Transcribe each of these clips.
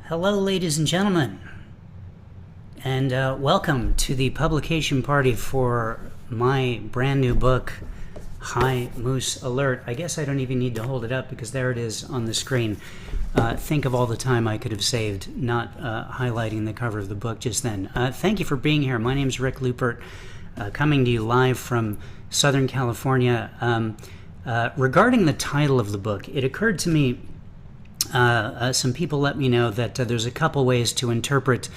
Hello, ladies and gentlemen, and welcome to the publication party for my brand new book, High Moose Alert. I guess I don't even need to hold it up because there it is on the screen. Think of all the time I could have saved not highlighting the cover of the book just then. Thank you for being here. My name is Rick Lupert, coming to you live from Southern California. Regarding the title of the book, it occurred to me some people let me know that there's a couple ways to interpret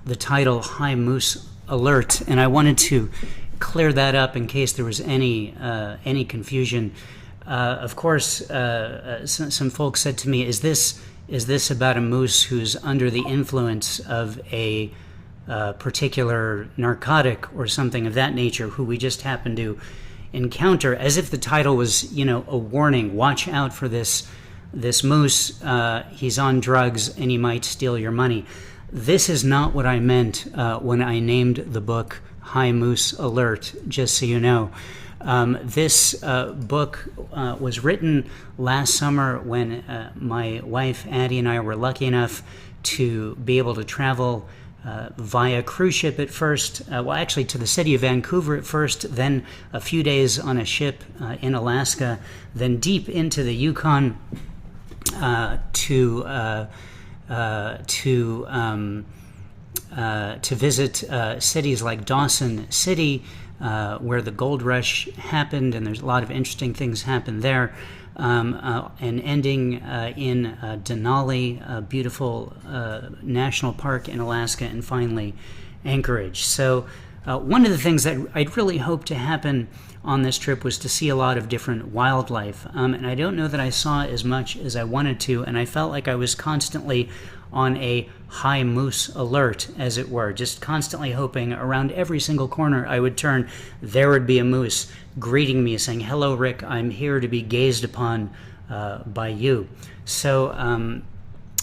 the title High Moose Alert, and I wanted to clear that up in case there was any confusion. Of course, some folks said to me, is this about a moose who's under the influence of a particular narcotic or something of that nature, who we just happen to encounter, as if the title was, a warning, watch out for this moose, he's on drugs and he might steal your money. This is not what I meant when I named the book High Moose Alert, just so you know. This book was written last summer when my wife Addie and I were lucky enough to be able to travel via cruise ship at first, actually to the city of Vancouver at first, then a few days on a ship in Alaska, then deep into the Yukon to visit cities like Dawson City, where the gold rush happened, and there's a lot of interesting things happened there, and ending in Denali, a beautiful national park in Alaska, and finally Anchorage. So one of the things that I'd really hoped to happen on this trip was to see a lot of different wildlife, and I don't know that I saw as much as I wanted to, and I felt like I was constantly on a high moose alert, as it were, just constantly hoping around every single corner I would turn, there would be a moose greeting me saying, "Hello, Rick, I'm here to be gazed upon by you." So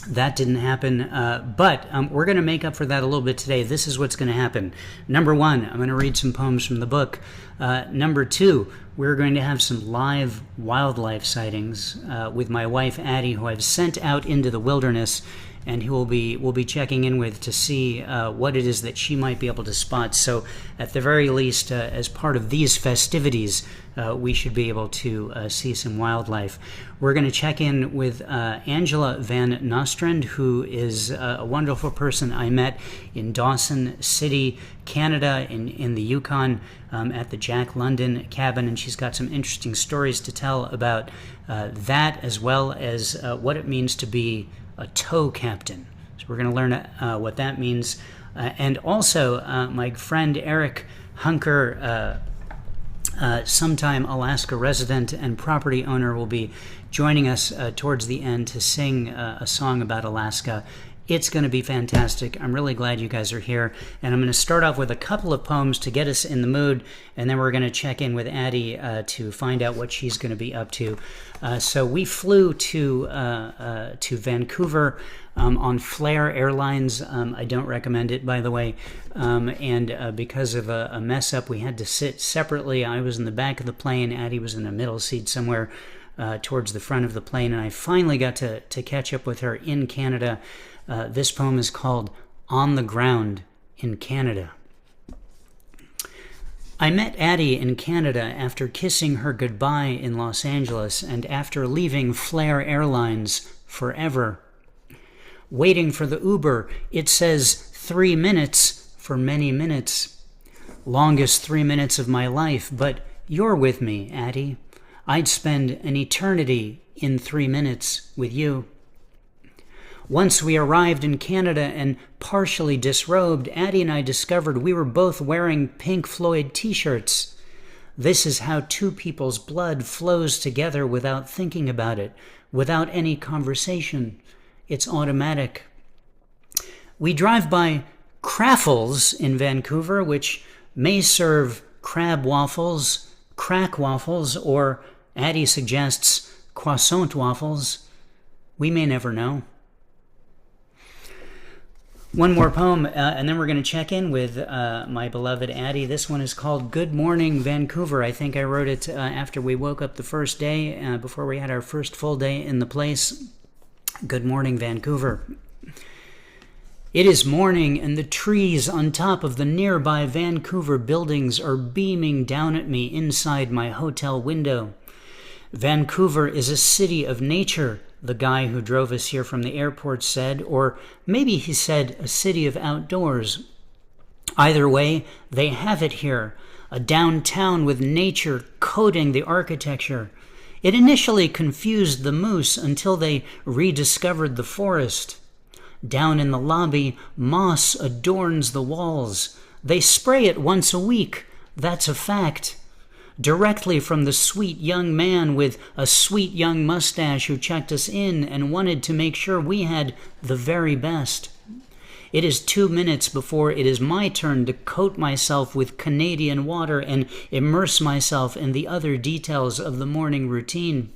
that didn't happen, but we're going to make up for that a little bit today. This is what's going to happen. Number one, I'm going to read some poems from the book. Number two, we're going to have some live wildlife sightings with my wife Addie, who I've sent out into the wilderness, and who we'll be checking in with to see what it is that she might be able to spot. So at the very least, as part of these festivities, we should be able to see some wildlife. We're going to check in with Angela Van Nostrand, who is a wonderful person I met in Dawson City, Canada, in the Yukon, at the Jack London cabin, and she's got some interesting stories to tell about that, as well as what it means to be a tow captain. So we're going to learn what that means. And also, my friend Eric Hunker, sometime Alaska resident and property owner, will be joining us towards the end to sing a song about Alaska. It's going to be fantastic. I'm really glad you guys are here. And I'm going to start off with a couple of poems to get us in the mood, and then we're going to check in with Addie to find out what she's going to be up to. So we flew to Vancouver on Flair Airlines. I don't recommend it, by the way. And because of a mess up, we had to sit separately. I was in the back of the plane. Addie was in the middle seat somewhere towards the front of the plane. And I finally got to catch up with her in Canada. This poem is called On the Ground in Canada. I met Addie in Canada after kissing her goodbye in Los Angeles and after leaving Flair Airlines forever. Waiting for the Uber, it says 3 minutes for many minutes. Longest 3 minutes of my life, but you're with me, Addie. I'd spend an eternity in 3 minutes with you. Once we arrived in Canada and partially disrobed, Addie and I discovered we were both wearing Pink Floyd t-shirts. This is how two people's blood flows together without thinking about it, without any conversation. It's automatic. We drive by Craffles in Vancouver, which may serve crab waffles, crack waffles, or, Addie suggests, croissant waffles. We may never know. One more poem, and then we're going to check in with my beloved Addie. This one is called Good Morning Vancouver. I think I wrote it after we woke up the first day, before we had our first full day in the place. Good morning, Vancouver. It is morning, and the trees on top of the nearby Vancouver buildings are beaming down at me inside my hotel window. Vancouver is a city of nature, the guy who drove us here from the airport said, or maybe he said a city of outdoors. Either way, they have it here, a downtown with nature coating the architecture. It initially confused the moose until they rediscovered the forest. Down in the lobby, moss adorns the walls. They spray it once a week. That's a fact. Directly from the sweet young man with a sweet young mustache who checked us in and wanted to make sure we had the very best. It is 2 minutes before it is my turn to coat myself with Canadian water and immerse myself in the other details of the morning routine.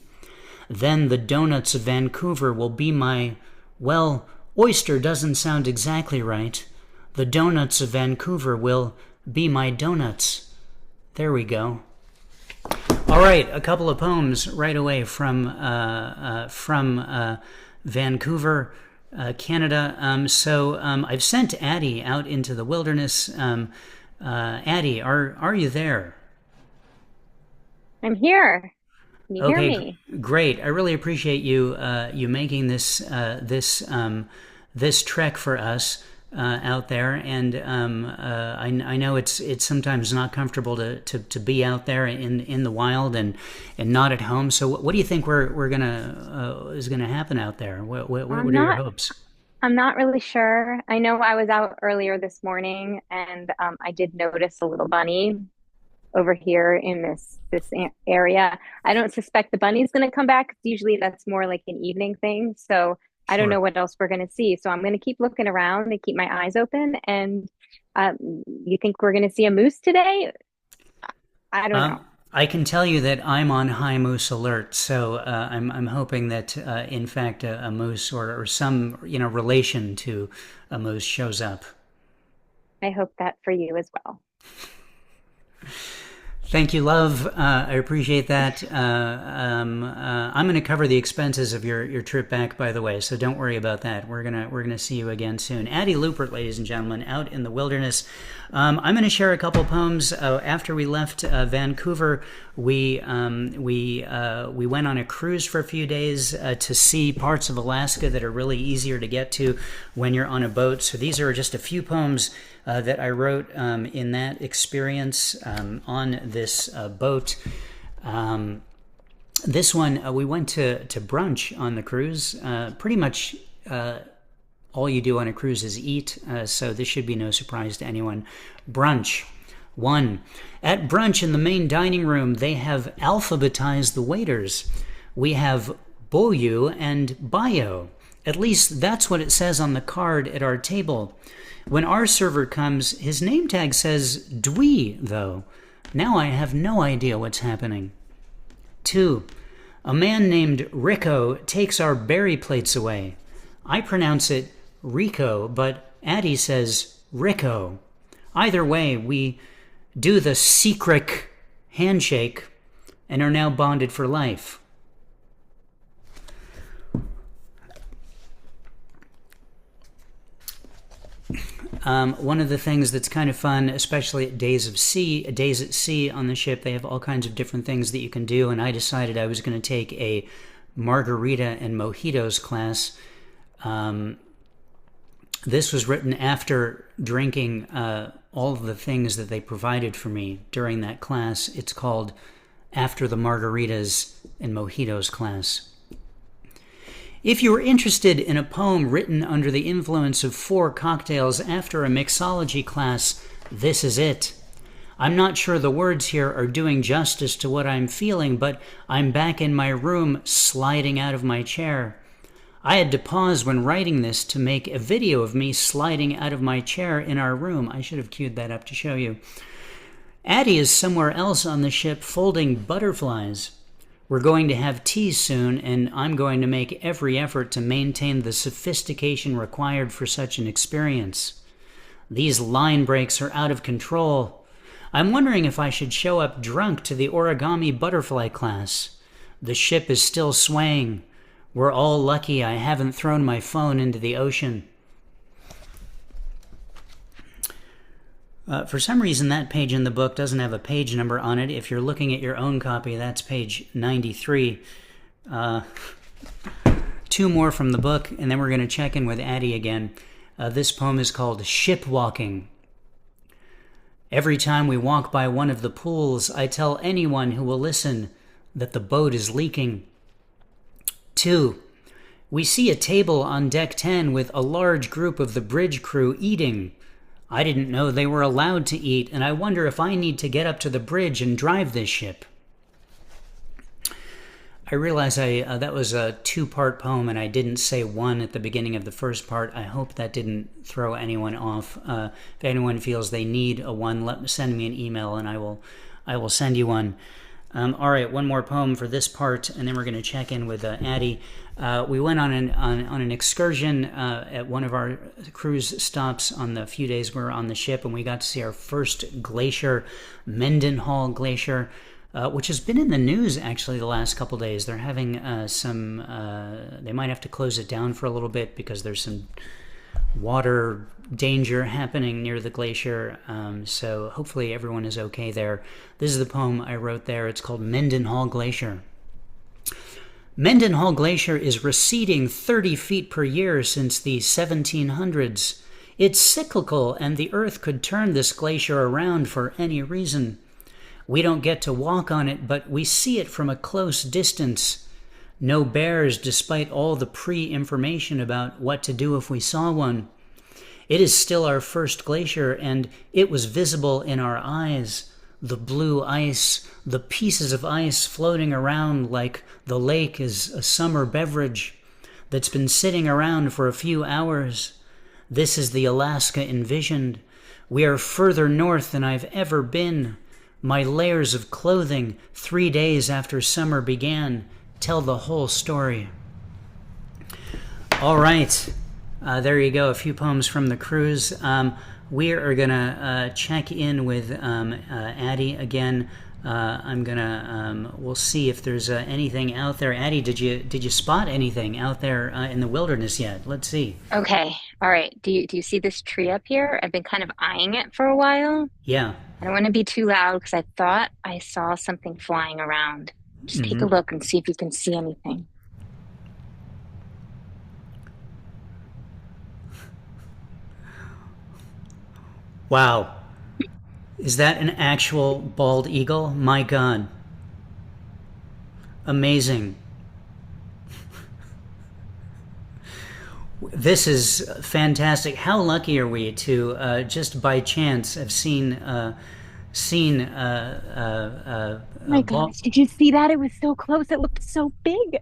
Then the donuts of Vancouver will be my, well, oyster doesn't sound exactly right. The donuts of Vancouver will be my donuts. There we go. All right, a couple of poems right away from Vancouver, Canada. I've sent Addie out into the wilderness. Addie, are you there? I'm here. Can you hear Okay, me? great. I really appreciate you making this trek for us out there, and I know it's sometimes not comfortable to be out there in the wild and not at home. So what do you think we're gonna is gonna happen out there? What I'm are your not hopes? I'm not really sure. I know I was out earlier this morning and I did notice a little bunny over here in this area. I don't suspect the bunny's going to come back. Usually that's more like an evening thing. So I don't know Sure. what else we're going to see. So I'm going to keep looking around and keep my eyes open. And you think we're going to see a moose today? I don't know. I can tell you that I'm on high moose alert, so I'm hoping that in fact a moose or some relation to a moose shows up. I hope that for you as well. Thank you, love. I appreciate that. I'm going to cover the expenses of your trip back, by the way, so don't worry about that. We're gonna see you again soon. Addie Lupert, ladies and gentlemen, out in the wilderness. I'm going to share a couple poems. After we left Vancouver, we went on a cruise for a few days to see parts of Alaska that are really easier to get to when you're on a boat. So these are just a few poems that I wrote in that experience on this boat. This one, we went to brunch on the cruise. Pretty much all you do on a cruise is eat, so this should be no surprise to anyone. Brunch. 1. At brunch in the main dining room, they have alphabetized the waiters. We have Boyu and Bayo. At least that's what it says on the card at our table. When our server comes, his name tag says Dwi, though. Now I have no idea what's happening. 2. A man named Rico takes our berry plates away. I pronounce it Rico, but Addie says Rico. Either way, we do the secret handshake and are now bonded for life. One of the things that's kind of fun, especially at days at sea on the ship, they have all kinds of different things that you can do, and I decided I was going to take a margarita and mojitos class. This was written after drinking all of the things that they provided for me during that class. It's called After the Margaritas and Mojitos class. If you are interested in a poem written under the influence of 4 cocktails after a mixology class, this is it. I'm not sure the words here are doing justice to what I'm feeling, but I'm back in my room, sliding out of my chair. I had to pause when writing this to make a video of me sliding out of my chair in our room. I should have queued that up to show you. Addie is somewhere else on the ship folding butterflies. We're going to have tea soon, and I'm going to make every effort to maintain the sophistication required for such an experience. These line breaks are out of control. I'm wondering if I should show up drunk to the origami butterfly class. The ship is still swaying. We're all lucky I haven't thrown my phone into the ocean. For some reason, that page in the book doesn't have a page number on it. If you're looking at your own copy, that's page 93. Two more from the book, and then we're going to check in with Addie again. This poem is called Ship Walking. Every time we walk by one of the pools, I tell anyone who will listen that the boat is leaking. 2. We see a table on deck 10 with a large group of the bridge crew eating. I didn't know they were allowed to eat, and I wonder if I need to get up to the bridge and drive this ship. I realize that was a two-part poem, and I didn't say one at the beginning of the first part. I hope that didn't throw anyone off. If anyone feels they need a one, send me an email, and I will send you one. All right, one more poem for this part, and then we're going to check in with Addie. We went on an excursion at one of our cruise stops on the few days we were on the ship, and we got to see our first glacier, Mendenhall Glacier, which has been in the news actually the last couple days. They're having they might have to close it down for a little bit because there's some water danger happening near the glacier, so hopefully everyone is okay there. This is the poem I wrote there. It's called Mendenhall Glacier. Mendenhall Glacier is receding 30 feet per year since the 1700s. It's cyclical, and the Earth could turn this glacier around for any reason. We don't get to walk on it, but we see it from a close distance. No bears, despite all the pre-information about what to do if we saw one. It is still our first glacier, and it was visible in our eyes. The blue ice, the pieces of ice floating around like the lake is a summer beverage that's been sitting around for a few hours. This is the Alaska envisioned. We are further north than I've ever been. My layers of clothing 3 days after summer began tell the whole story. All right, there you go, a few poems from the cruise. We are going to check in with Addie again. We'll see if there's anything out there. Addie, did you spot anything out there in the wilderness yet? Let's see. Okay. All right. Do you see this tree up here? I've been kind of eyeing it for a while. Yeah. I don't want to be too loud because I thought I saw something flying around. Just take a look and see if you can see anything. Wow. Is that an actual bald eagle? My God. Amazing. This is fantastic. How lucky are we to just by chance have seen Oh my gosh, did you see that? It was so close. It looked so big.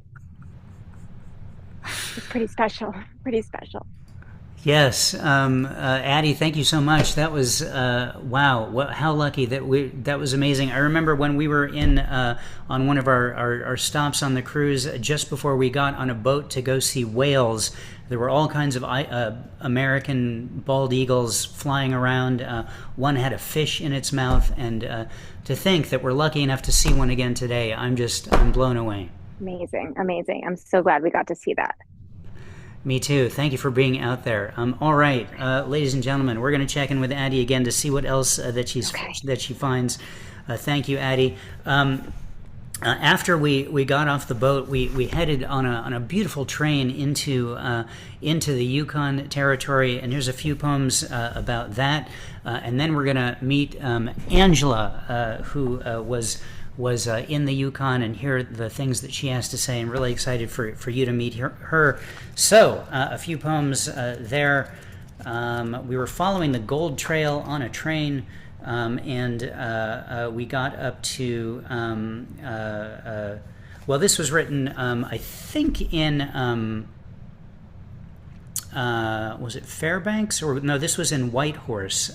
It's pretty special. Pretty special. Yes, Addie, thank you so much. That was wow! How lucky that was amazing. I remember when we were in on one of our stops on the cruise, just before we got on a boat to go see whales. There were all kinds of American bald eagles flying around. One had a fish in its mouth, and to think that we're lucky enough to see one again today, I'm blown away. Amazing, amazing. I'm so glad we got to see that. Me too. Thank you for being out there. All right, ladies and gentlemen, we're going to check in with Addie again to see what else that she finds. Thank you, Addie. After we got off the boat, we headed on a beautiful train into the Yukon Territory, and here's a few poems about that. And then we're going to meet Angela, who was in the Yukon, and hear the things that she has to say. I'm really excited for you to meet her. So, a few poems there. We were following the Gold Trail on a train, and we got up to, well, this was written, I think in, was it Fairbanks? Or no, this was in Whitehorse,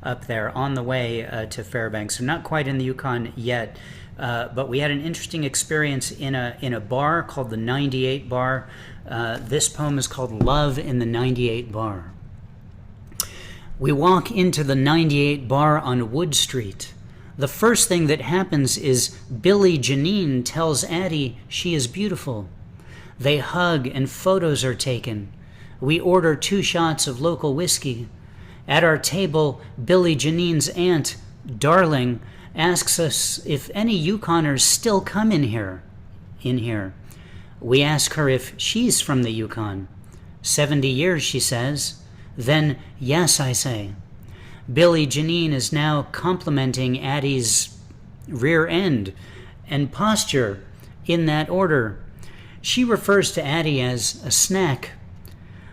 up there on the way to Fairbanks. So not quite in the Yukon yet, but we had an interesting experience in a bar called the 98 Bar. This poem is called Love in the 98 Bar. We walk into the 98 Bar on Wood Street. The first thing that happens is Billie Jeanine tells Addie she is beautiful. They hug and photos are taken. We order 2 shots of local whiskey. At our table, Billy Janine's aunt, Darling, asks us if any Yukoners still come in here. We ask her if she's from the Yukon. 70 years, she says. Then, yes, I say. Billy Janine is now complimenting Addie's rear end and posture in that order. She refers to Addie as a snack.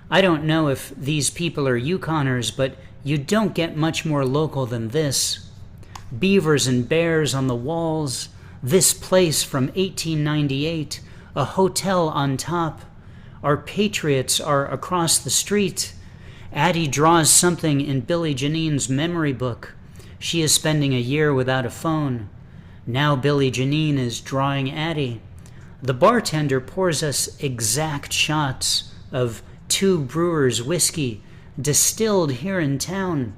I don't know if these people are Yukoners, but you don't get much more local than this. Beavers and bears on the walls, this place from 1898, a hotel on top. Our patriots are across the street. Addie draws something in Billy Janine's memory book. She is spending a year without a phone. Now Billy Janine is drawing Addie. The bartender pours us exact shots of Two Brewers whiskey, distilled here in town.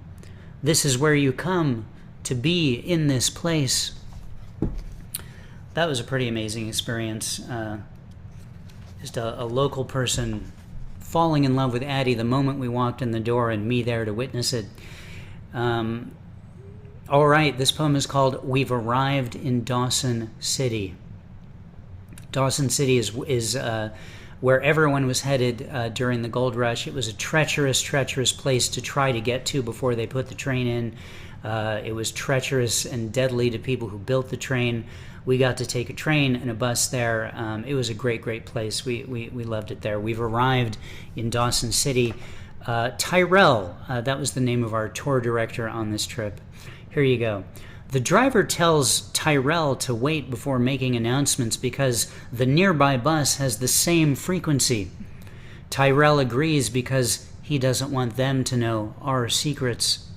This is where you come to be in this place. That was a pretty amazing experience. Just a local person falling in love with Addie the moment we walked in the door, and me there to witness it. All right, this poem is called We've Arrived in Dawson City. Dawson City is where everyone was headed during the gold rush. It was a treacherous place to try to get to before they put the train in. It was treacherous and deadly to people who built the train. We got to take a train and a bus there. It was a great place. We loved it there. We've arrived in Dawson City. Tyrell, that was the name of our tour director on this trip. Here you go. The driver tells Tyrell to wait before making announcements because the nearby bus has the same frequency. Tyrell agrees because he doesn't want them to know our secrets.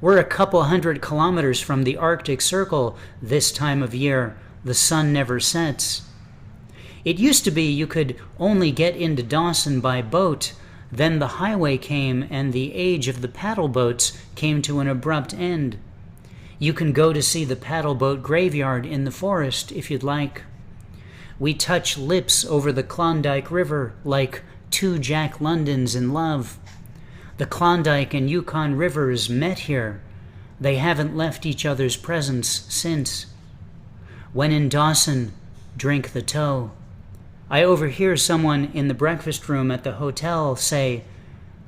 We're a couple 100 kilometers from the Arctic Circle this time of year. The sun never sets. It used to be you could only get into Dawson by boat. Then the highway came and the age of the paddle boats came to an abrupt end. You can go to see the paddle boat graveyard in the forest if you'd like. We touch lips over the Klondike River like two Jack Londons in love. The Klondike and Yukon rivers met here. They haven't left each other's presence since. When in Dawson, drink the tow. I overhear someone in the breakfast room at the hotel say,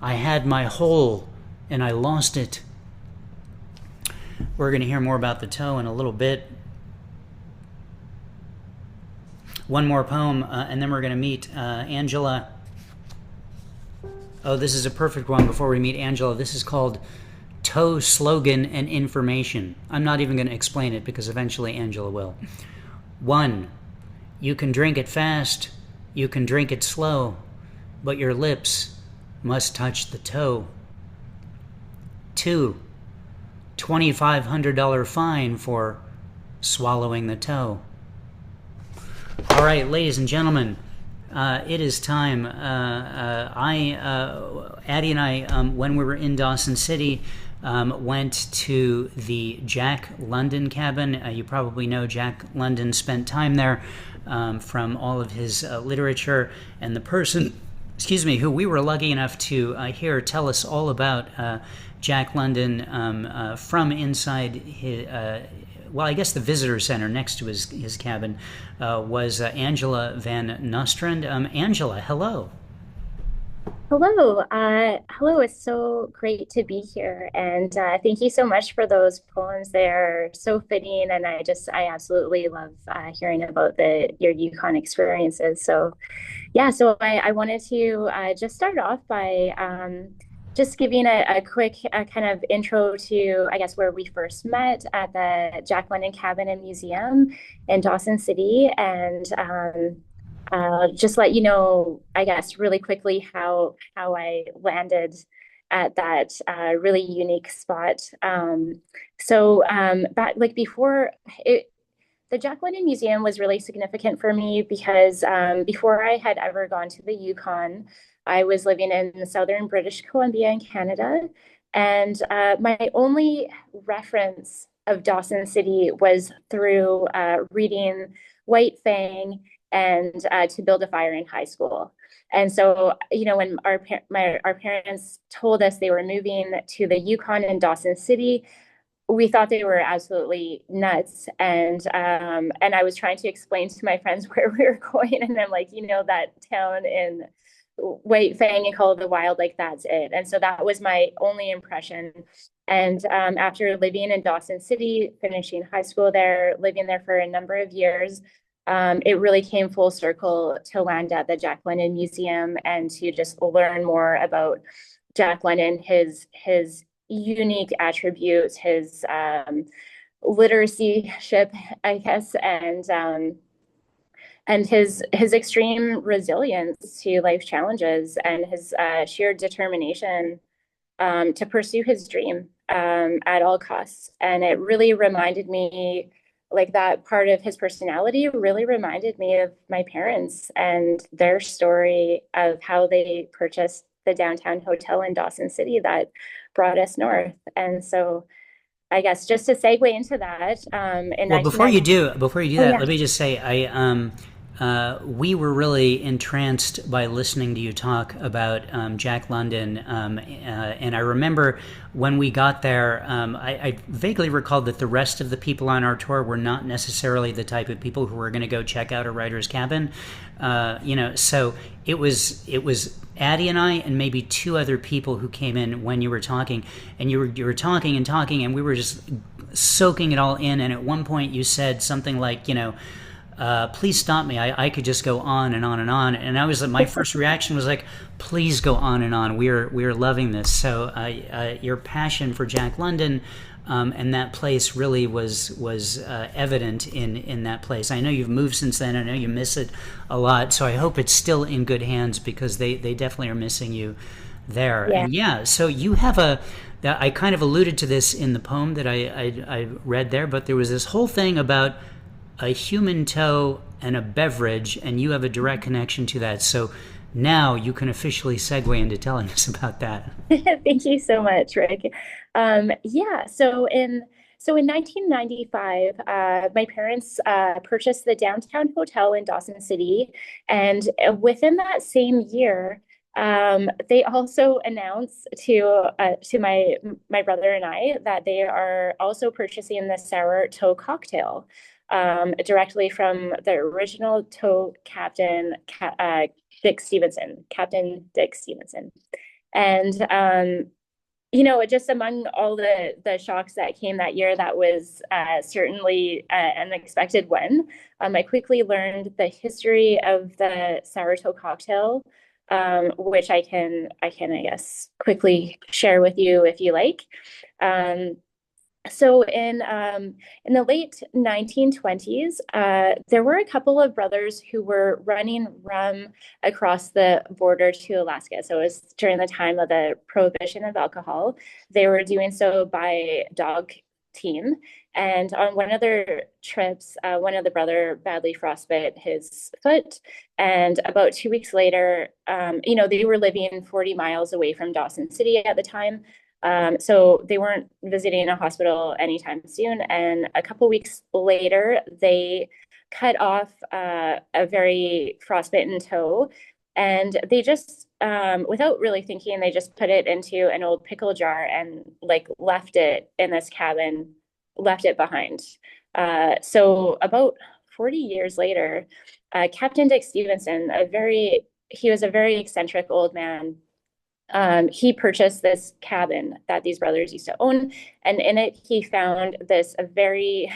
I had my hole and I lost it. We're going to hear more about the tow in a little bit. One more poem, and then we're going to meet Angela. Oh, this is a perfect one before we meet Angela. This is called Tow Slogan and Information. I'm not even going to explain it because eventually Angela will. 1. You can drink it fast, you can drink it slow, but your lips must touch the toe. 2. $2,500 fine for swallowing the toe. All right, ladies and gentlemen, it is time. Addie and I, when we were in Dawson City, went to the Jack London cabin. You probably know Jack London spent time there from all of his literature, and the person, who we were lucky enough to hear tell us all about Jack London from inside his, I guess the visitor center next to his cabin, was Angela Van Nostrand. Angela, hello. Hello. Hello. It's so great to be here. And thank you so much for those poems. They're so fitting. And I absolutely love hearing about your Yukon experiences. So, yeah, so I wanted to just start off by just giving a quick kind of intro to, I guess, where we first met at the Jack London Cabin and Museum in Dawson City. And just let you know, I guess, really quickly how I landed at that really unique spot. Back before it, the Jack London Museum was really significant for me because before I had ever gone to the Yukon, I was living in southern British Columbia in Canada, and my only reference of Dawson City was through reading White Fang and to build a fire in high school. And so, when our parents told us they were moving to the Yukon in Dawson City, we thought they were absolutely nuts. And I was trying to explain to my friends where we were going, and I'm like, that town in White Fang and Call of the Wild, like that's it. And so that was my only impression. And after living in Dawson City, finishing high school there, living there for a number of years, it really came full circle to land at the Jack London Museum and to just learn more about Jack London, his unique attributes, his literacy ship, I guess, and his extreme resilience to life challenges and his sheer determination to pursue his dream at all costs. And it really reminded me, like that part of his personality really reminded me of my parents and their story of how they purchased the downtown hotel in Dawson City that brought us north. And so I guess just to segue into that, in Well, 1990. before you do Oh that, yeah. let me just say we were really entranced by listening to you talk about Jack London, and I remember when we got there, I vaguely recalled that the rest of the people on our tour were not necessarily the type of people who were going to go check out a writer's cabin. So it was Addie and I and maybe two other people who came in when you were talking, and you were talking and talking, and we were just soaking it all in. And at one point, you said something like, please stop me. I could just go on and on and on. And I was my first reaction was like, please go on and on. We're loving this. So your passion for Jack London and that place really was evident in that place. I know you've moved since then. I know you miss it a lot. So I hope it's still in good hands because they definitely are missing you there. Yeah. And yeah, so you have I kind of alluded to this in the poem that I read there, but there was this whole thing about a human toe and a beverage, and you have a direct connection to that. So now you can officially segue into telling us about that. Thank you so much, Rick. Yeah, so in 1995, my parents purchased the downtown hotel in Dawson City, and within that same year, they also announced to my brother and I that they are also purchasing the sour toe cocktail directly from the original toe captain, Dick Stevenson, Captain Dick Stevenson. And just among all the shocks that came that year, that was certainly an unexpected one. I quickly learned the history of the sourdough cocktail, which I guess quickly share with you if you like. So in the late 1920s, there were a couple of brothers who were running rum across the border to Alaska. So it was during the time of the prohibition of alcohol. They were doing so by dog team. And on one of their trips, one of the brother badly frostbite his foot. And about 2 weeks later, they were living 40 miles away from Dawson City at the time. So they weren't visiting a hospital anytime soon. And a couple weeks later, they cut off a very frostbitten toe. And they just, without really thinking, they just put it into an old pickle jar and like left it in this cabin, left it behind. So about 40 years later, Captain Dick Stevenson, he was a very eccentric old man. He purchased this cabin that these brothers used to own, and in it he found this a very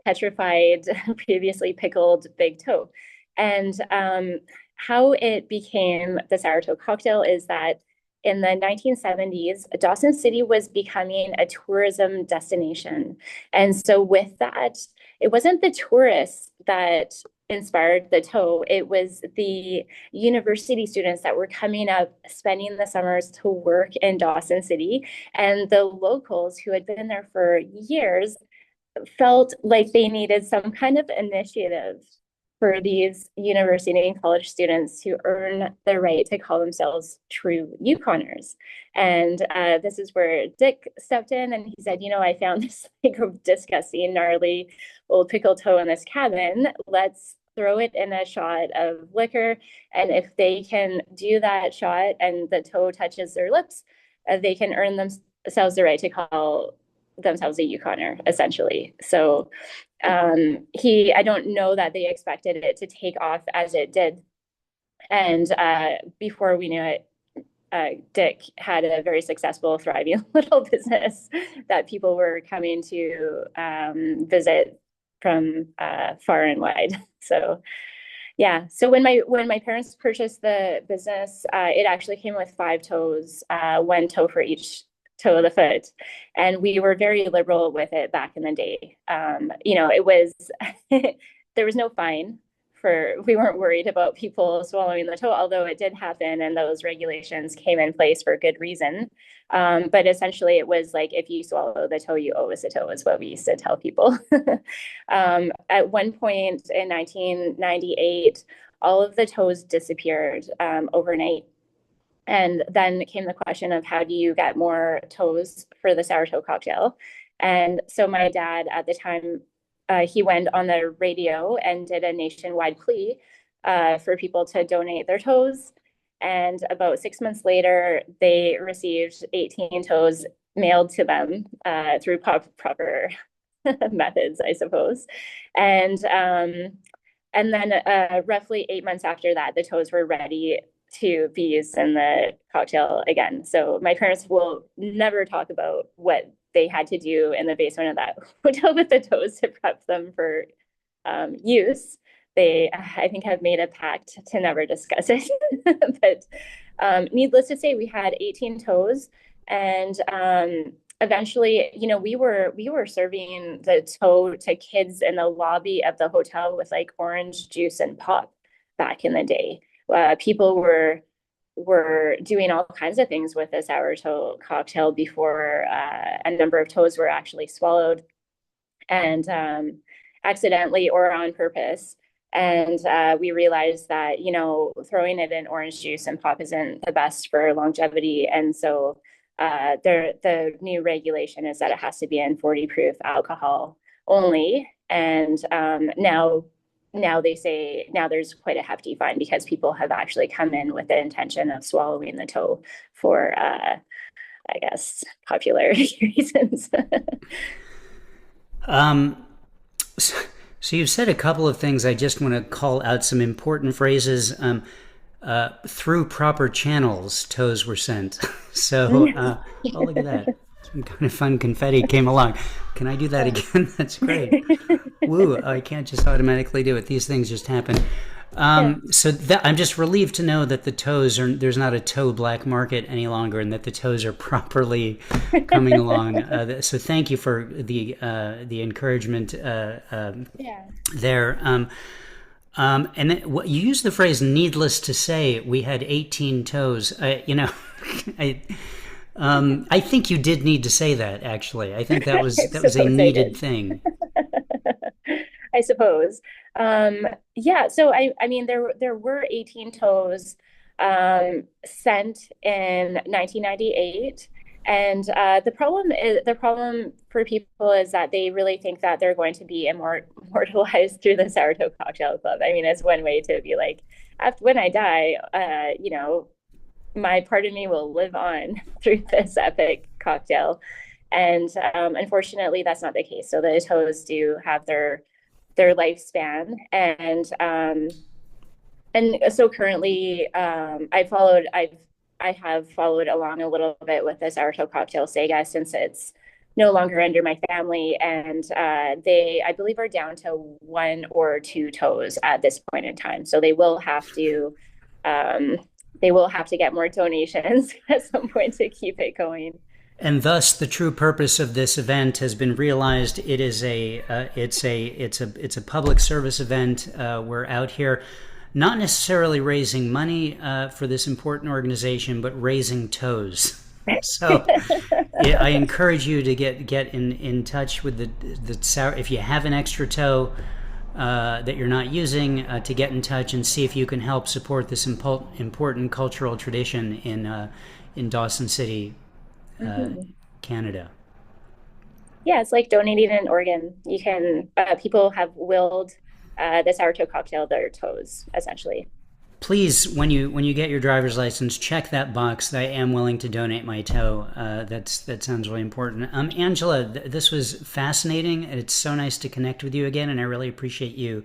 petrified, previously pickled big toe. And how it became the sourdough cocktail is that in the 1970s, Dawson City was becoming a tourism destination. And so with that, it wasn't the tourists that inspired the toe. It was the university students that were coming up, spending the summers to work in Dawson City. And the locals who had been there for years felt like they needed some kind of initiative for these university and college students to earn the right to call themselves true Yukoners. And this is where Dick stepped in and he said, I found this like disgusting, gnarly old pickle toe in this cabin. Let's throw it in a shot of liquor. And if they can do that shot and the toe touches their lips, they can earn themselves the right to call themselves a Yukoner, essentially. So I don't know that they expected it to take off as it did. And before we knew it, Dick had a very successful, thriving little business that people were coming to visit from far and wide. So yeah. So when my parents purchased the business, it actually came with five toes, one toe for each toe of the foot, and we were very liberal with it back in the day. It was there was no fine for we weren't worried about people swallowing the toe, although it did happen, and those regulations came in place for good reason. But essentially, it was like if you swallow the toe, you owe us a toe, is what we used to tell people. At one point in 1998, all of the toes disappeared overnight. And then came the question of how do you get more toes for the sour toe cocktail? And so my dad at the time, he went on the radio and did a nationwide plea for people to donate their toes. And about 6 months later, they received 18 toes mailed to them through proper methods, I suppose. And then roughly 8 months after that, the toes were ready to be used in the cocktail again. So my parents will never talk about what they had to do in the basement of that hotel with the toes to prep them for use. They, I think, have made a pact to never discuss it. But needless to say, we had 18 toes, and eventually, we were serving the toe to kids in the lobby of the hotel with like orange juice and pop back in the day. People were doing all kinds of things with the sour toe cocktail before a number of toes were actually swallowed, and accidentally or on purpose. And we realized that, throwing it in orange juice and pop isn't the best for longevity. And so the new regulation is that it has to be in 40 proof alcohol only. And now they say there's quite a hefty fine because people have actually come in with the intention of swallowing the toe for, I guess, popularity reasons. So you've said a couple of things. I just want to call out some important phrases. Through proper channels, toes were sent. So, oh, look at that. Some kind of fun confetti came along. Can I do that again? That's great. Woo, I can't just automatically do it. These things just happen. So I'm just relieved to know that there's not a toe black market any longer, and that the toes are properly coming along. So thank you for the encouragement there. And then you used the phrase "needless to say." We had 18 toes. I think you did need to say that. Actually, I think that was a needed thing. I suppose. Yeah. So I mean, there were 18 toes sent in 1998. And the problem for people is that they really think that they're going to be immortalized through the Sourdough Cocktail Club. I mean, it's one way to be like, when I die, my part of me will live on through this epic cocktail. And unfortunately, that's not the case. So the toes do have their lifespan, and so currently, I have followed along a little bit with the sourdough cocktail saga since it's no longer under my family, and I believe, are down to one or two toes at this point in time. So they will have to get more donations at some point to keep it going. And thus, the true purpose of this event has been realized. It is it's a public service event. We're out here, not necessarily raising money for this important organization, but raising toes. So, I encourage you to get in touch with the sour. If you have an extra toe that you're not using, to get in touch and see if you can help support this important cultural tradition in Dawson City, Canada. Yeah, it's like donating an organ. You can. People have willed the sourdough cocktail their toes, essentially. Please, when you get your driver's license, check that box. That I am willing to donate my toe. That sounds really important. Angela, this was fascinating. It's so nice to connect with you again, and I really appreciate you.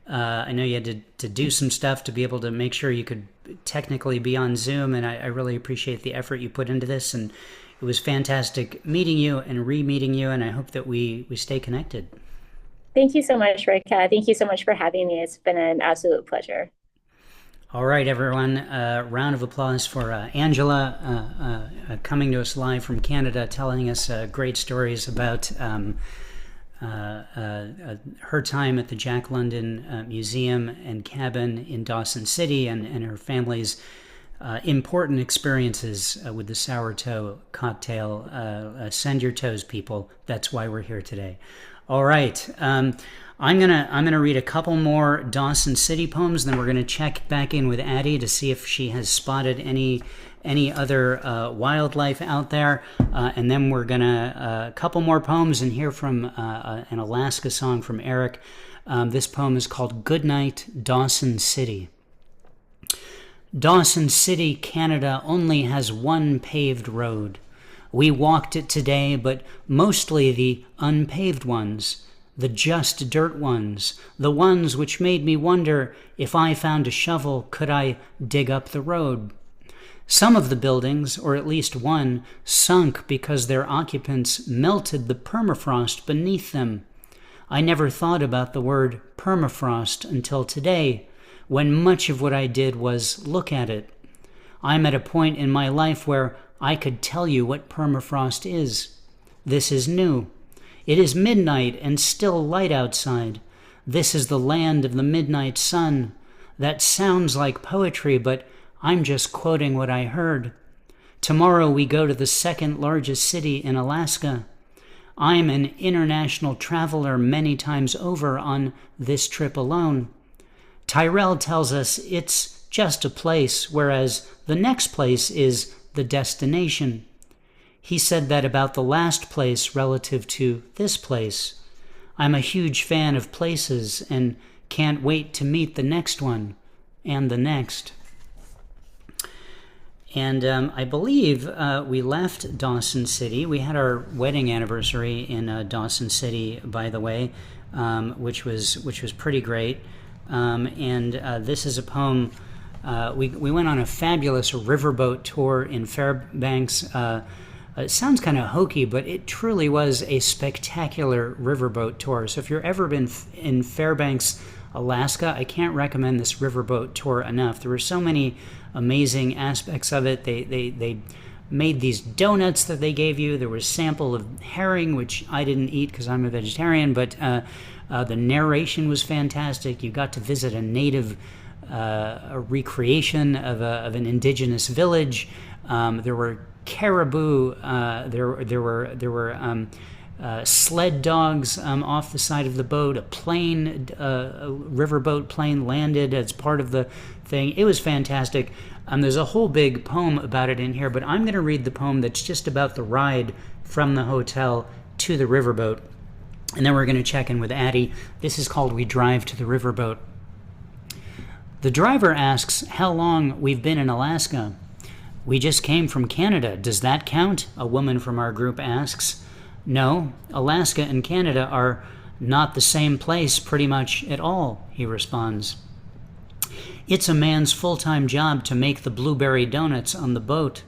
I know you had to do some stuff to be able to make sure you could technically be on Zoom, and I really appreciate the effort you put into this. And it was fantastic meeting you and re-meeting you, and I hope that we stay connected. Thank you so much, Rick. Thank you so much for having me. It's been an absolute pleasure. All right, everyone. Round of applause for Angela coming to us live from Canada, telling us great stories about her time at the Jack London Museum and Cabin in Dawson City, and her family's important experiences with the sourdough cocktail. Send your toes, people. That's why we're here today. All right. I'm gonna read a couple more Dawson City poems, and then we're gonna check back in with Addie to see if she has spotted any other wildlife out there, and then we're gonna a couple more poems and hear from an Alaska song from Eric. This poem is called "Goodnight, Dawson City." Dawson City, Canada, only has one paved road. We walked it today, but mostly the unpaved ones. The just dirt ones, the ones which made me wonder if I found a shovel, could I dig up the road? Some of the buildings, or at least one, sunk because their occupants melted the permafrost beneath them. I never thought about the word permafrost until today, when much of what I did was look at it. I'm at a point in my life where I could tell you what permafrost is. This is new. It is midnight and still light outside. This is the land of the midnight sun. That sounds like poetry, but I'm just quoting what I heard. Tomorrow we go to the second largest city in Alaska. I'm an international traveler many times over on this trip alone. Tyrell tells us it's just a place, whereas the next place is the destination. He said that about the last place relative to this place. I'm a huge fan of places and can't wait to meet the next one and the next. And I believe we left Dawson City. We had our wedding anniversary in Dawson City, by the way, which was pretty great. And this is a poem. We went on a fabulous riverboat tour in Fairbanks. It sounds kind of hokey, but it truly was a spectacular riverboat tour. So if you've ever been in Fairbanks, Alaska, I can't recommend this riverboat tour enough. There were so many amazing aspects of it. They made these donuts that they gave you. There was a sample of herring, which I didn't eat because I'm a vegetarian, but the narration was fantastic. You got to visit a native a recreation of an indigenous village. There were caribou. There were sled dogs off the side of the boat. A plane, a riverboat plane landed as part of the thing. It was fantastic. There's a whole big poem about it in here, but I'm going to read the poem that's just about the ride from the hotel to the riverboat. And then we're going to check in with Addie. This is called We Drive to the Riverboat. The driver asks how long we've been in Alaska. We just came from Canada. Does that count? A woman from our group asks. No, Alaska and Canada are not the same place pretty much at all, he responds. It's a man's full-time job to make the blueberry donuts on the boat.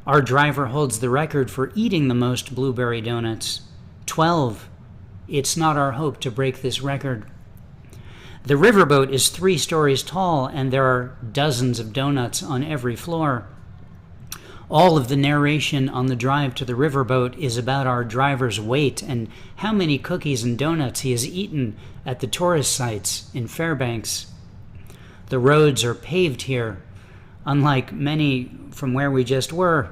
Our driver holds the record for eating the most blueberry donuts. 12. It's not our hope to break this record. The riverboat is 3 stories tall, and there are dozens of donuts on every floor. All of the narration on the drive to the riverboat is about our driver's weight and how many cookies and donuts he has eaten at the tourist sites in Fairbanks. The roads are paved here, unlike many from where we just were.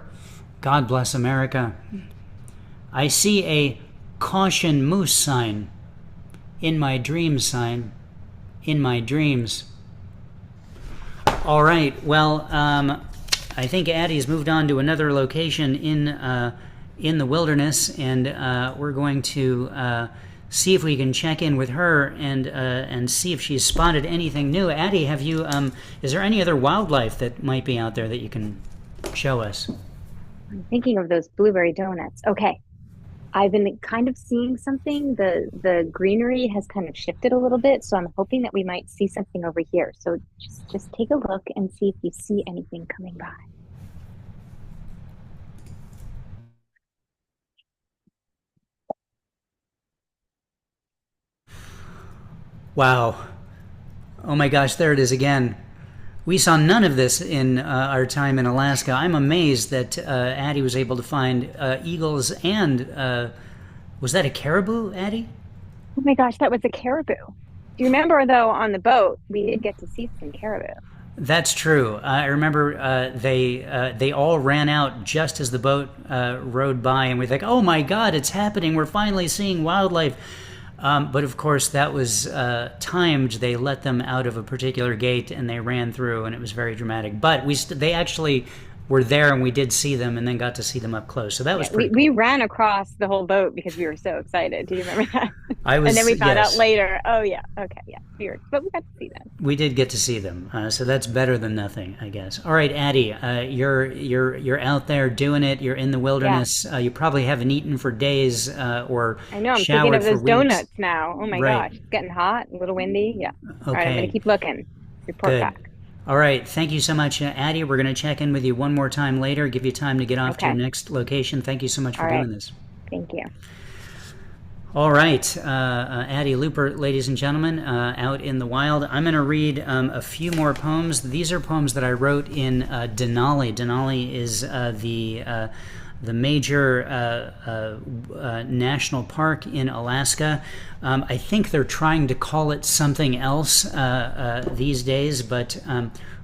God bless America. I see a caution moose sign. In my dreams sign. In my dreams. All right, well, I think Addie's moved on to another location in the wilderness, and we're going to see if we can check in with her and see if she's spotted anything new. Addie, have you? Is there any other wildlife that might be out there that you can show us? I'm thinking of those blueberry donuts. Okay. I've been kind of seeing something. The greenery has kind of shifted a little bit, so I'm hoping that we might see something over here. So just take a look and see if you see anything coming by. Wow. Oh my gosh, there it is again. We saw none of this in our time in Alaska. I'm amazed that Addie was able to find eagles and, was that a caribou, Addie? Oh my gosh, that was a caribou. Do you remember, though, on the boat, we did get to see some caribou? That's true. I remember they all ran out just as the boat rode by, and we think, oh my God, it's happening. We're finally seeing wildlife. But of course, that was timed. They let them out of a particular gate, and they ran through, and it was very dramatic. But they actually were there, and we did see them, and then got to see them up close. So that was pretty cool. We ran across the whole boat because we were so excited. Do you remember that? And then we found out later. Oh yeah, okay, yeah, but we got to see them. We did get to see them, so that's better than nothing, I guess. All right, Addie, you're out there doing it. You're in the wilderness. Yeah. You probably haven't eaten for days, or I know. I'm showered thinking of those for donuts weeks. now. Oh my Right. gosh, it's getting hot, a little windy. Yeah. Okay. All right, I'm gonna keep looking. Report Good. back. All right. Thank you so much, Addie. We're going to check in with you one more time later, give you time to get off to your next location. Thank you so much for doing this. Thank you. All right. Addie Lupert, ladies and gentlemen, out in the wild. I'm going to read a few more poems. These are poems that I wrote in Denali. Denali is the major national park in Alaska. I think they're trying to call it something else these days, but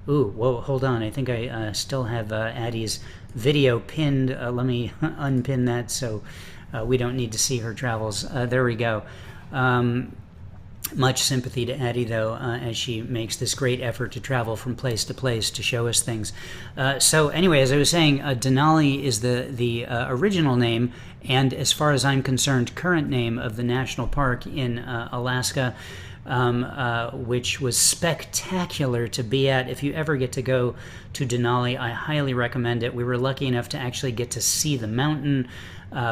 whoa, hold on. I think I still have Addie's video pinned. Let me unpin that so we don't need to see her travels. There we go. Much sympathy to Addie, though, as she makes this great effort to travel from place to place to show us things. So anyway, as I was saying, Denali is the original name, and as far as I'm concerned, current name of the national park in Alaska, which was spectacular to be at. If you ever get to go to Denali, I highly recommend it. We were lucky enough to actually get to see the mountain.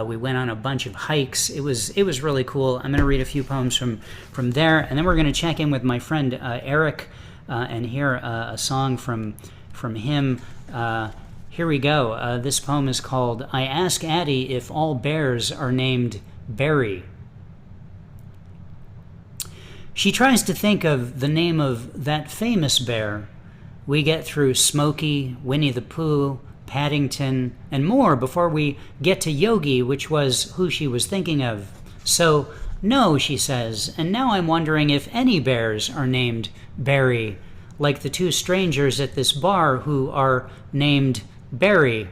We went on a bunch of hikes. It was really cool. I'm going to read a few poems from there, and then we're going to check in with my friend Eric and hear a song from him. Here we go. This poem is called "I Ask Addie If All Bears Are Named Barry." She tries to think of the name of that famous bear. We get through Smokey, Winnie the Pooh, Paddington, and more before we get to Yogi, which was who she was thinking of. So, no, she says, and now I'm wondering if any bears are named Barry, like the two strangers at this bar who are named Barry.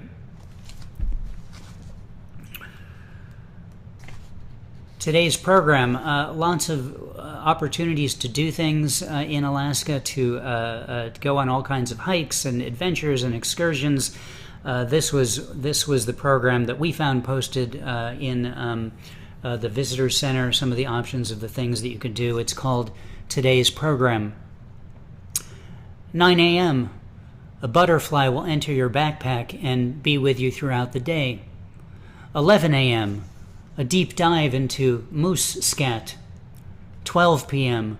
Today's program, lots of opportunities to do things in Alaska, to go on all kinds of hikes and adventures and excursions. This was the program that we found posted in the visitor center, some of the options of the things that you could do. It's called Today's Program. 9 a.m. A butterfly will enter your backpack and be with you throughout the day. 11 a.m. A deep dive into moose scat. 12 p.m.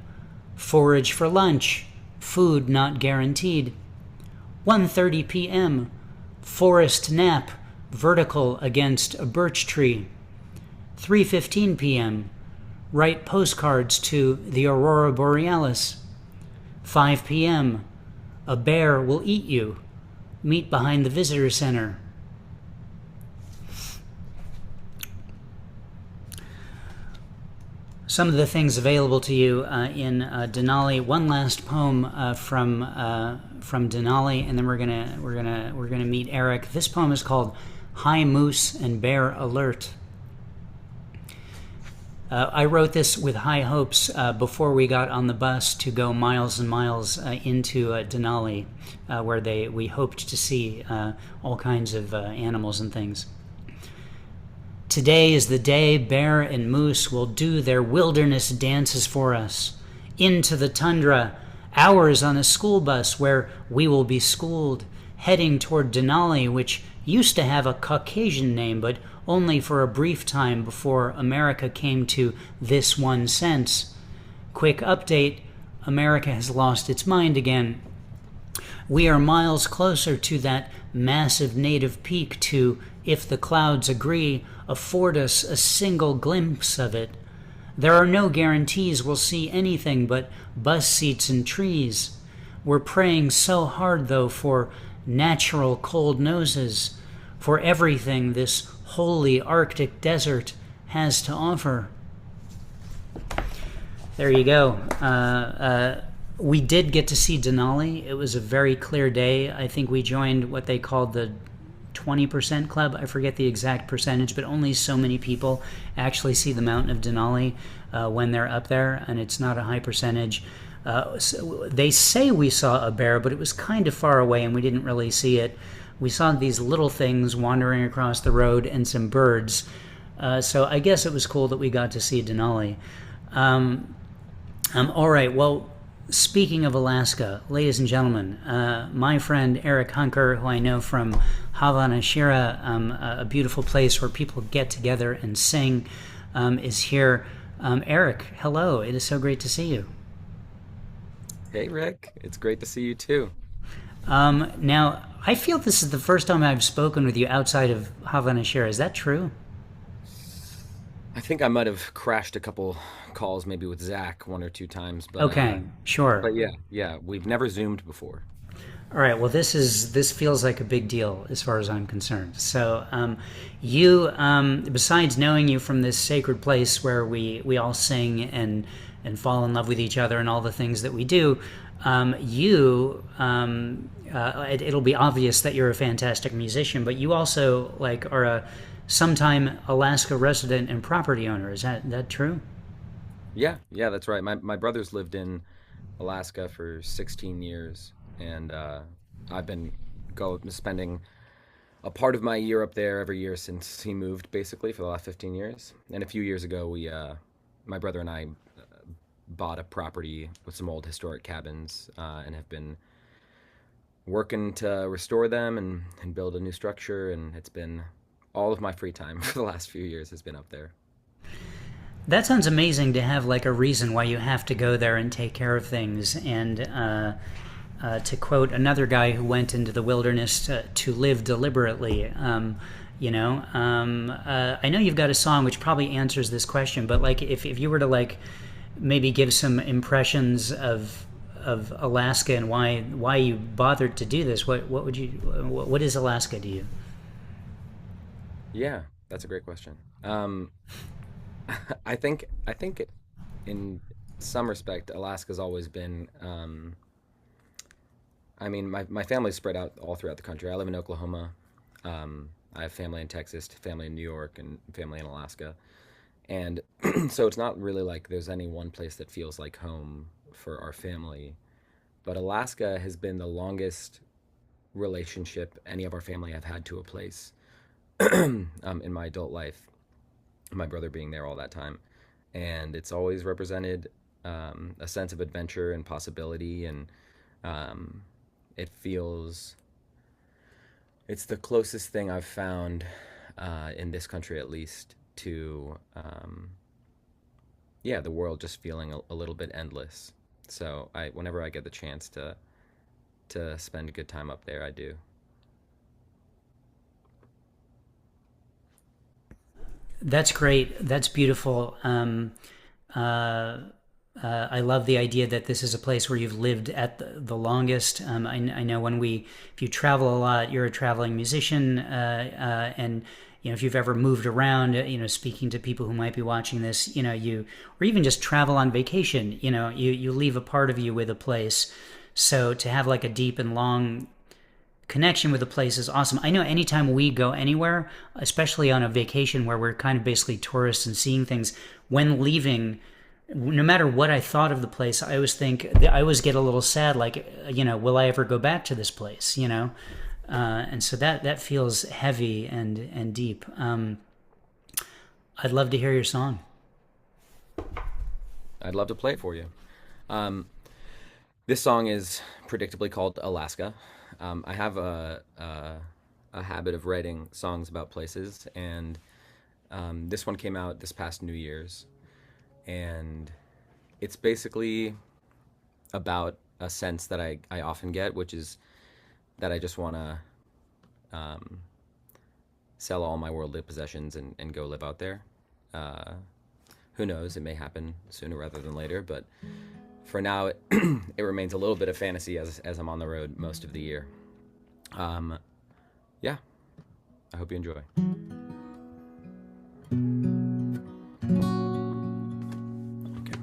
Forage for lunch. Food not guaranteed. 1:30 p.m. Forest nap, vertical against a birch tree. 3:15 p.m. Write postcards to the Aurora Borealis. 5 p.m. A bear will eat you. Meet behind the visitor center. Some of the things available to you in Denali. One last poem from Denali, and then we're gonna meet Eric. This poem is called "High Moose and Bear Alert." I wrote this with high hopes before we got on the bus to go miles and miles into Denali, where we hoped to see all kinds of animals and things. Today is the day bear and moose will do their wilderness dances for us. Into the tundra, hours on a school bus where we will be schooled, heading toward Denali, which used to have a Caucasian name, but only for a brief time before America came to this one sense. Quick update, America has lost its mind again. We are miles closer to that massive native peak to, if the clouds agree, afford us a single glimpse of it. There are no guarantees we'll see anything but bus seats and trees. We're praying so hard, though, for natural cold noses, for everything this holy Arctic desert has to offer. There you go. We did get to see Denali. It was a very clear day. I think we joined what they called the 20% club. I forget the exact percentage, but only so many people actually see the mountain of Denali when they're up there, and it's not a high percentage. So they say we saw a bear, but it was kind of far away and we didn't really see it. We saw these little things wandering across the road and some birds. So I guess it was cool that we got to see Denali. All right, well, speaking of Alaska, ladies and gentlemen, my friend Eric Hunker, who I know from Havana Shira, a beautiful place where people get together and sing, is here. Eric, hello. It is so great to see you. Hey, Rick. It's great to see you too. Now, I feel this is the first time I've spoken with you outside of Havana Shira. Is that true? I think I might have crashed a couple calls, maybe with Zach one or two times. But Okay, sure. but yeah, we've never Zoomed before. All right. Well, this feels like a big deal as far as I'm concerned. So, you, besides knowing you from this sacred place where we all sing and fall in love with each other and all the things that we do, it'll be obvious that you're a fantastic musician, but you also are a sometime Alaska resident and property owner. Is that true? Yeah, that's right. My brother's lived in Alaska for 16 years, and I've been spending a part of my year up there every year since he moved, basically for the last 15 years. And a few years ago, my brother and I bought a property with some old historic cabins and have been working to restore them and build a new structure. And it's been all of my free time for the last few years has been up there. That sounds amazing to have a reason why you have to go there and take care of things. And to quote another guy who went into the wilderness to live deliberately, I know you've got a song which probably answers this question, but if you were to maybe give some impressions of Alaska and why you bothered to do this, what is Alaska to you? Yeah, that's a great question. I think in some respect, Alaska's always been. My family's spread out all throughout the country. I live in Oklahoma. I have family in Texas, family in New York, and family in Alaska. And so it's not really like there's any one place that feels like home for our family. But Alaska has been the longest relationship any of our family have had to a place in my adult life. My brother being there all that time. And it's always represented a sense of adventure and possibility. And it's the closest thing I've found in this country, at least, to the world just feeling a little bit endless. So whenever I get the chance to spend a good time up there, I do. That's great. That's beautiful. I love the idea that this is a place where you've lived at the longest. I know if you travel a lot, you're a traveling musician, and if you've ever moved around, speaking to people who might be watching this, or even just travel on vacation, you leave a part of you with a place. So to have a deep and long connection with a place is awesome. I know anytime we go anywhere, especially on a vacation where we're kind of basically tourists and seeing things, when leaving, no matter what I thought of the place, I always get a little sad, will I ever go back to this place, And so that feels heavy and deep. I'd love to hear your song. I'd love to play it for you. Um, this song is predictably called Alaska. I have a habit of writing songs about places, and this one came out this past New Year's, and it's basically about a sense that I often get, which is that I just want to um, sell all my worldly possessions and go live out there. Uh, who knows? It may happen sooner rather than later, but for now, it remains a little bit of fantasy as I'm on the road most of the year. Um, yeah, I hope you enjoy. Okay.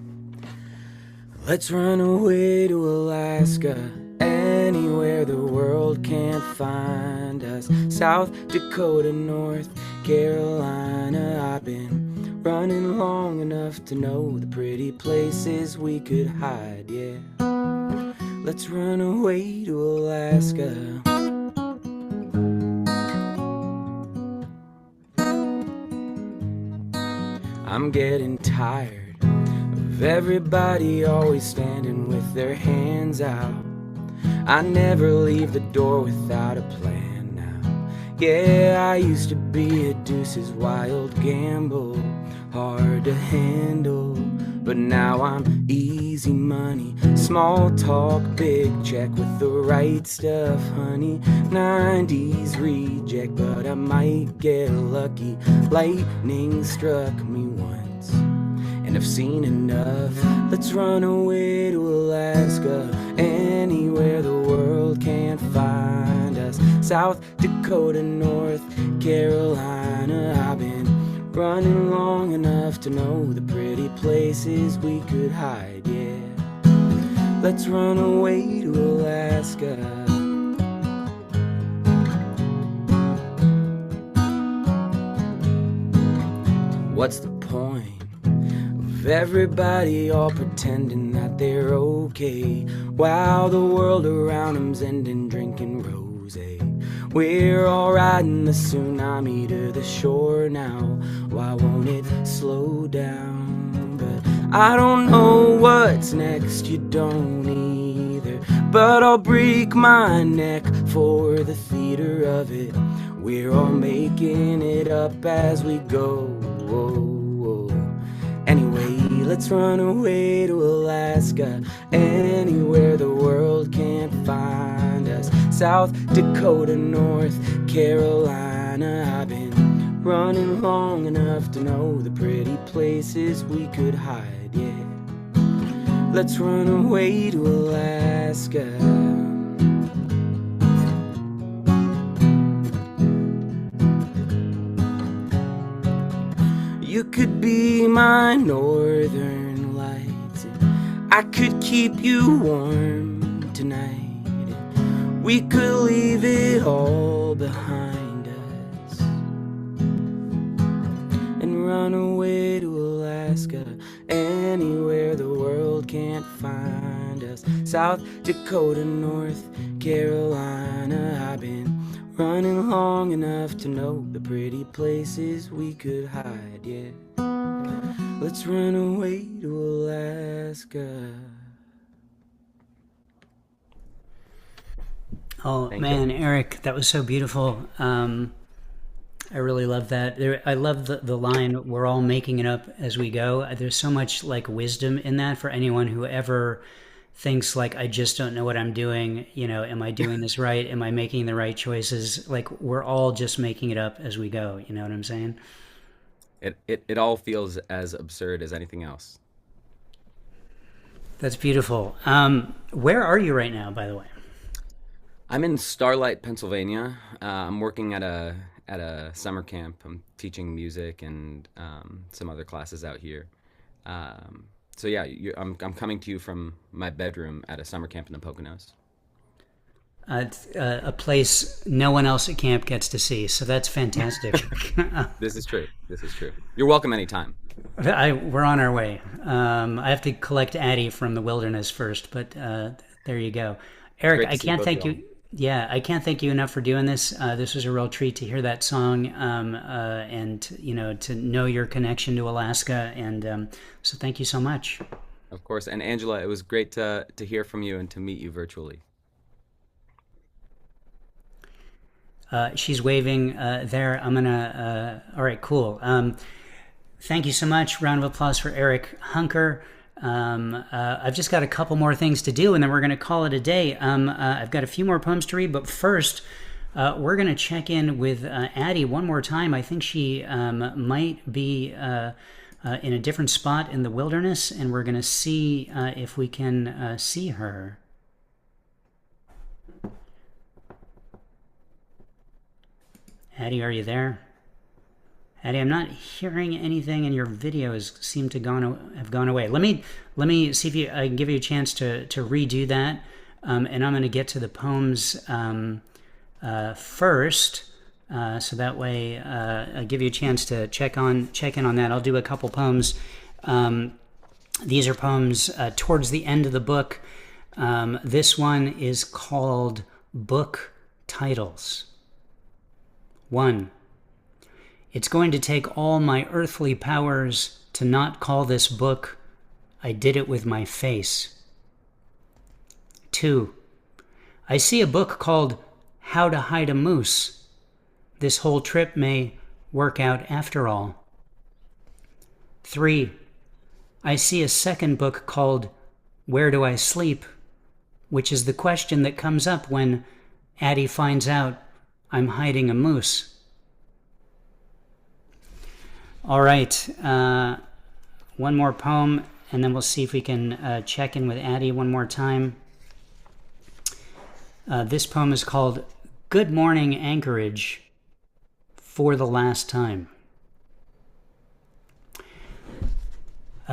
Let's run away to Alaska, anywhere the world can't find us. South Dakota, North Carolina, I've been running long enough to know the pretty places we could hide, yeah. Let's run away to Alaska. I'm getting tired of everybody always standing with their hands out. I never leave the door without a plan now. Yeah, I used to be a deuce's wild gamble, hard to handle, but now I'm easy money, small talk, big check with the right stuff, honey. 90s reject, but I might get lucky. Lightning struck me once, and I've seen enough. Let's run away to Alaska, anywhere the world can't find us. South Dakota, North Carolina, I've been running long enough to know the pretty places we could hide, yeah. Let's run away to Alaska. What's the point of everybody all pretending that they're okay while the world around them's ending, drinking rosé? We're all riding the tsunami to the shore now. Why won't it slow down? But I don't know what's next, you don't either. But I'll break my neck for the theater of it. We're all making it up as we go. Anyway, let's run away to Alaska, anywhere the world can't find us. South Dakota, North Carolina, I've been running long enough to know the pretty places we could hide, yeah. Let's run away to Alaska. You could be my northern lights, I could keep you warm tonight. We could leave it all behind us and run away to Alaska, anywhere the world can't find us. South Dakota, North Carolina, I've been running long enough to know the pretty places we could hide, yeah. Let's run away to Alaska. Oh, Thank man, you. Eric, that was so beautiful. I really love that. I love the line, we're all making it up as we go. There's so much like wisdom in that for anyone who ever thinks like, I just don't know what I'm doing. You know, am I doing this right? Am I making the right choices? Like, we're all just making it up as we go. You know what I'm saying? It all feels as absurd as anything else. That's beautiful. Where are you right now, by the way? I'm in Starlight, Pennsylvania. I'm working at a summer camp. I'm teaching music and some other classes out here. So yeah, I'm coming to you from my bedroom at a summer camp in the Poconos. It's a place no one else at camp gets to see, so that's fantastic. This is true. This is true. You're welcome anytime. We're on our way. I have to collect Addie from the wilderness first, but there you go. It's Eric, great I to see can't both of thank y'all. you. Yeah, I can't thank you enough for doing this. This was a real treat to hear that song, and to know your connection to Alaska. And so, thank you so much. Of course. And Angela, it was great to hear from you and to meet you virtually. She's waving there. I'm gonna. All right, cool. Thank you so much. Round of applause for Eric Hunker. I've just got a couple more things to do, and then we're going to call it a day. I've got a few more poems to read, but first, we're going to check in with Addie one more time. I think she might be in a different spot in the wilderness, and we're going to see if we can see her. Addie, are you there? Addie, I'm not hearing anything, and your videos seem to have gone away. Let me see if I can give you a chance to redo that, and I'm going to get to the poems first, so that way I'll give you a chance to check in on that. I'll do a couple poems. These are poems towards the end of the book. This one is called Book Titles. 1. It's going to take all my earthly powers to not call this book I Did It With My Face. 2. I see a book called How to Hide a Moose. This whole trip may work out after all. 3. I see a second book called Where Do I Sleep? Which is the question that comes up when Addie finds out I'm hiding a moose. All right, one more poem, and then we'll see if we can check in with Addie one more time. This poem is called Good Morning Anchorage, for the Last Time.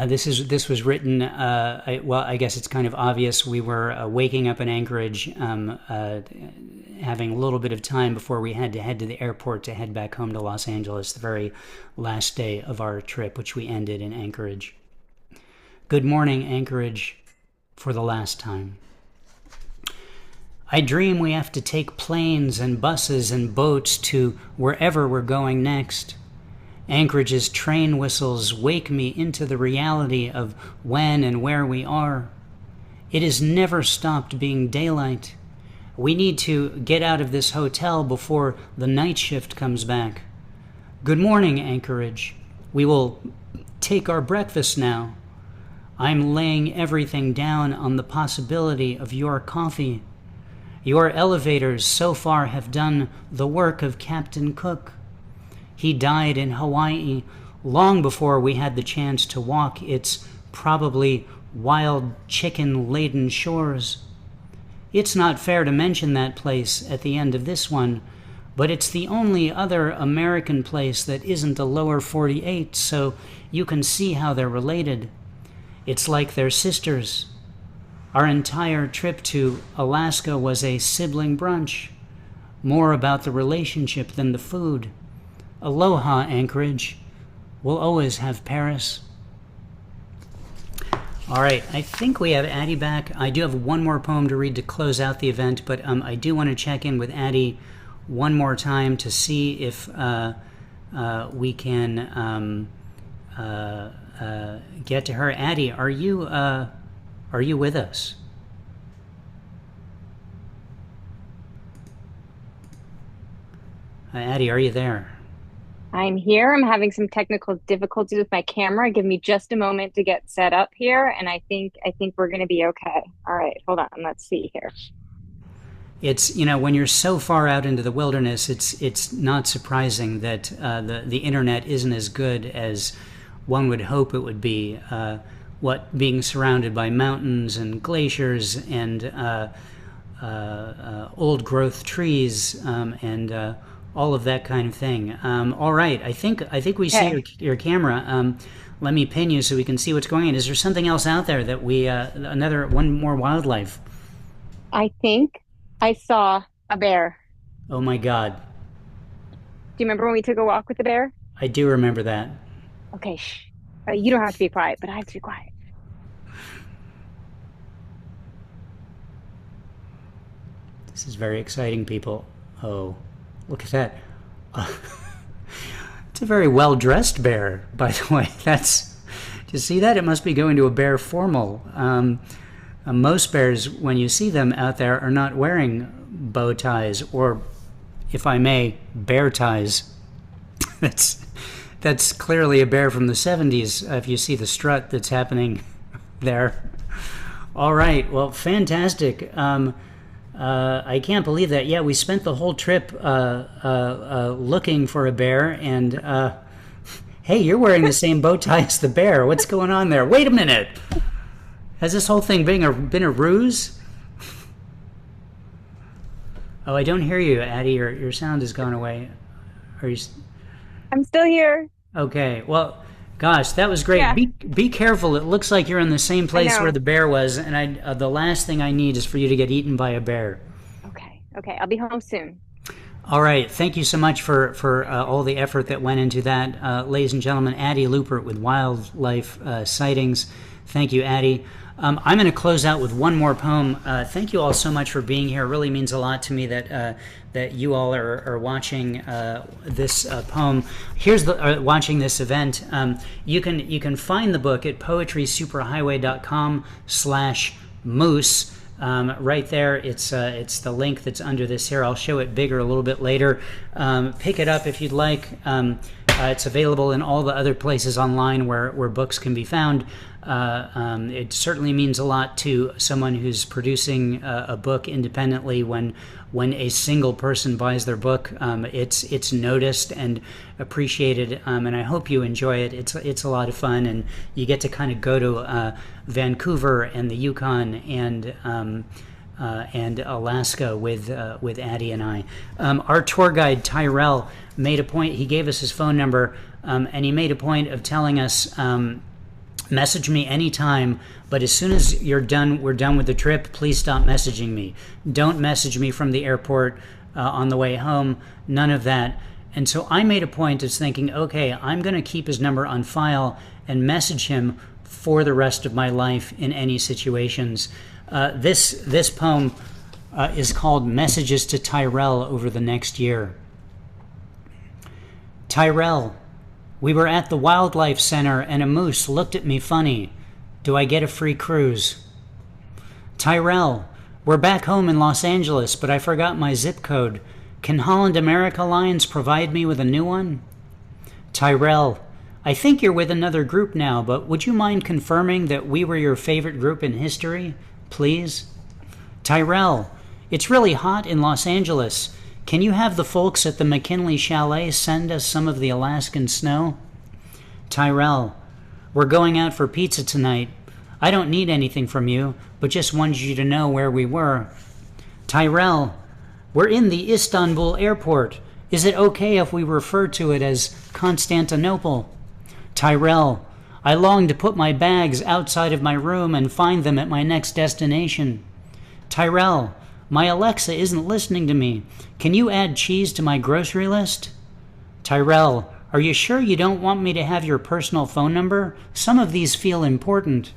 This was written, I guess it's kind of obvious. We were waking up in Anchorage, having a little bit of time before we had to head to the airport to head back home to Los Angeles, the very last day of our trip, which we ended in Anchorage. Good morning, Anchorage, for the last time. I dream we have to take planes and buses and boats to wherever we're going next. Anchorage's train whistles wake me into the reality of when and where we are. It has never stopped being daylight. We need to get out of this hotel before the night shift comes back. Good morning, Anchorage. We will take our breakfast now. I'm laying everything down on the possibility of your coffee. Your elevators so far have done the work of Captain Cook. He died in Hawaii long before we had the chance to walk its probably wild chicken-laden shores. It's not fair to mention that place at the end of this one, but it's the only other American place that isn't a lower 48, so you can see how they're related. It's like they're sisters. Our entire trip to Alaska was a sibling brunch, more about the relationship than the food. Aloha, Anchorage. We'll always have Paris. All right, I think we have Addie back. I do have one more poem to read to close out the event, but I do want to check in with Addie one more time to see if we can get to her. Addie, are you with us? Addie, are you there? I'm here. I'm having some technical difficulties with my camera. Give me just a moment to get set up here, and I think we're going to be okay. All right, hold on. Let's see here. It's, when you're so far out into the wilderness, it's not surprising that the internet isn't as good as one would hope it would be. Being surrounded by mountains and glaciers and old growth trees and all of that kind of thing. All right, I think we see your camera. Let me pin you so we can see what's going on. Is there something else out there that we one more wildlife? I think I saw a bear. Oh my God! Do you remember when we took a walk with the bear? I do remember that. Okay, shh. You don't have to be quiet, but I have to be quiet. This is very exciting, people. Oh, look at that. It's a very well-dressed bear, by the way. Do you see that? It must be going to a bear formal. Most bears, when you see them out there, are not wearing bow ties or, if I may, bear ties. That's clearly a bear from the 70s, if you see the strut that's happening there. All right, well, fantastic. I can't believe that. Yeah, we spent the whole trip looking for a bear, and hey, you're wearing the same bow tie as the bear. What's going on there? Wait a minute. Has this whole thing been a ruse? Oh, I don't hear you, Addie. Your sound has gone away. Are you? I'm still here. Okay. Well, gosh, that was great. Yeah. Be careful. It looks like you're in the same place where the bear was, and the last thing I need is for you to get eaten by a bear. Okay. I'll be home soon. All right. Thank you so much for all the effort that went into that. Ladies and gentlemen, Addie Lupert with Wildlife Sightings. Thank you, Addie. I'm going to close out with one more poem. Thank you all so much for being here. It really means a lot to me that you all are watching this poem. Here's watching this event. You can find the book at poetrysuperhighway.com/moose. Right there, it's the link that's under this here. I'll show it bigger a little bit later. Pick it up if you'd like. It's available in all the other places online where books can be found. It certainly means a lot to someone who's producing a book independently when a single person buys their book. It's noticed and appreciated, and I hope you enjoy it. It's a lot of fun, and you get to kind of go to Vancouver and the Yukon and Alaska with Addie and I. Our tour guide Tyrell made a point. He gave us his phone number, and he made a point of telling us, message me anytime, but as soon as we're done with the trip, please stop messaging me. Don't message me from the airport on the way home. None of that. And so I made a point of thinking, okay, I'm going to keep his number on file and message him for the rest of my life in any situations. This poem is called Messages to Tyrell Over the Next Year. Tyrell, we were at the Wildlife Center and a moose looked at me funny. Do I get a free cruise? Tyrell, we're back home in Los Angeles, but I forgot my zip code. Can Holland America Lines provide me with a new one? Tyrell, I think you're with another group now, but would you mind confirming that we were your favorite group in history, please? Tyrell, it's really hot in Los Angeles. Can you have the folks at the McKinley Chalet send us some of the Alaskan snow? Tyrell, we're going out for pizza tonight. I don't need anything from you, but just wanted you to know where we were. Tyrell, we're in the Istanbul airport. Is it okay if we refer to it as Constantinople? Tyrell, I long to put my bags outside of my room and find them at my next destination. Tyrell, my Alexa isn't listening to me. Can you add cheese to my grocery list? Tyrell, are you sure you don't want me to have your personal phone number? Some of these feel important.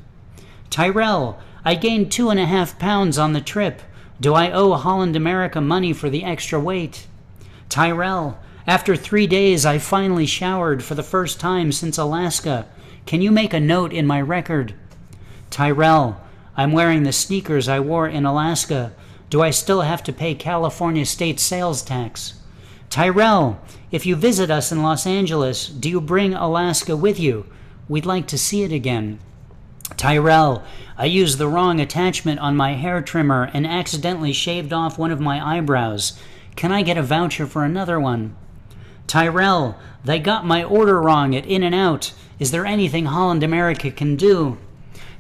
Tyrell, I gained 2.5 pounds on the trip. Do I owe Holland America money for the extra weight? Tyrell, after 3 days I finally showered for the first time since Alaska. Can you make a note in my record? Tyrell, I'm wearing the sneakers I wore in Alaska. Do I still have to pay California state sales tax? Tyrell, if you visit us in Los Angeles, do you bring Alaska with you? We'd like to see it again. Tyrell, I used the wrong attachment on my hair trimmer and accidentally shaved off one of my eyebrows. Can I get a voucher for another one? Tyrell, they got my order wrong at In-N-Out. Is there anything Holland America can do?